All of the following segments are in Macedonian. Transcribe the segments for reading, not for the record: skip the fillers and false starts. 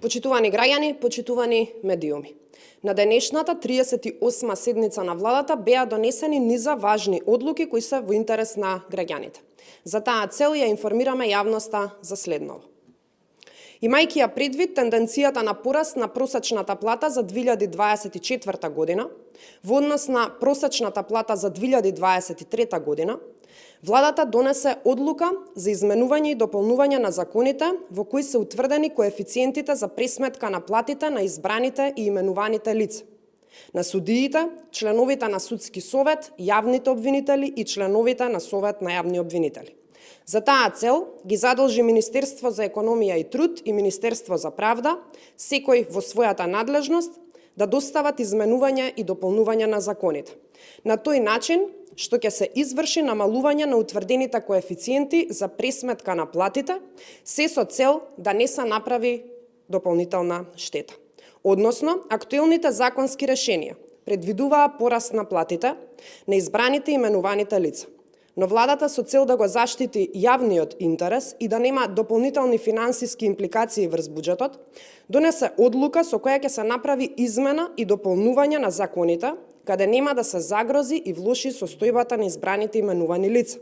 Почитувани граѓани, почитувани медиуми. На денешната 38-ма седница на владата беа донесени низа важни одлуки кои се во интерес на граѓаните. За таа цел ја информираме јавноста за следново. Имајќи ја предвид тенденцијата на пораст на просечната плата за 2024 година, во однос на просечната плата за 2023 година, владата донесе одлука за изменување и дополнување на законите во кои се утврдени коефициентите за пресметка на платите на избраните и именуваните лица, на судиите, членовите на судски совет, јавните обвинители и членовите на совет на јавни обвинители. За таа цел ги задолжи Министерство за економија и труд и Министерство за правда, секој во својата надлежност, да достават изменување и дополнување на законите. На тој начин што ќе се изврши намалување на утврдените коефициенти за пресметка на платите, се со цел да не се направи дополнителна штета. Односно, актуелните законски решенија предвидуваа пораст на платите на избраните и именуваните лица. Но владата со цел да го заштити јавниот интерес и да нема дополнителни финансиски импликации врз буџетот, донесе одлука со која ќе се направи измена и дополнување на законите, каде нема да се загрози и влоши состојбата на избраните именувани лица.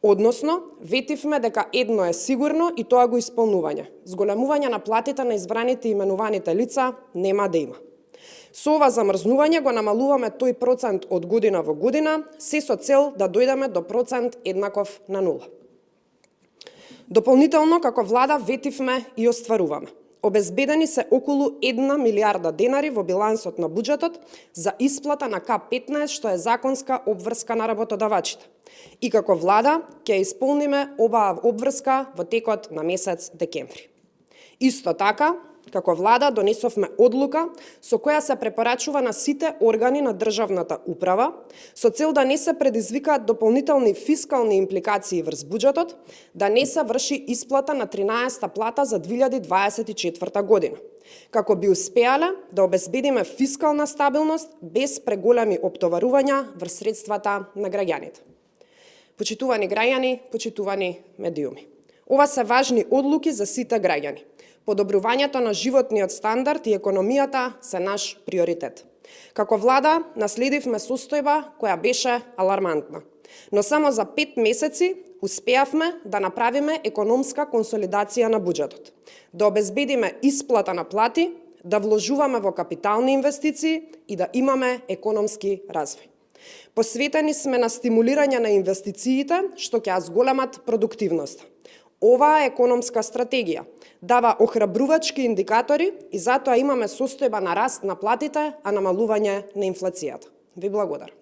Односно, ветивме дека едно е сигурно и тоа го исполнување. Зголемување на платите на избраните именуваните лица нема да има. Со ова замрзнување го намалуваме тој процент од година во година, се со цел да дојдеме до процент еднаков на 0. Дополнително, како влада, ветивме и остваруваме. Обезбедени се околу 1 милиарда денари во билансот на буџетот за исплата на К-15, што е законска обврска на работодавачите. И како влада ќе исполниме оваа обврска во текот на месец декември. Исто така, како влада донесовме одлука со која се препорачува на сите органи на државната управа со цел да не се предизвикаат дополнителни фискални импликации врз буџетот, да не се врши исплата на 13-та плата за 2024 година, како би успеале да обезбедиме фискална стабилност без преголеми оптоварувања врз средствата на граѓаните. Почитувани граѓани, почитувани медиуми. Ова се важни одлуки за сите граѓани. Подобрувањето на животниот стандард и економијата се наш приоритет. Како влада наследивме состојба која беше алармантна, но само за 5 месеци успеавме да направиме економска консолидација на буџетот, да обезбедиме исплата на плати, да вложуваме во капитални инвестиции и да имаме економски развој. Посветени сме на стимулирање на инвестициите што ќе ја зголемат продуктивноста. Оваа економска стратегија дава охрабрувачки индикатори и затоа имаме состојба на раст на платите, а намалување на инфлацијата. Ви благодарам.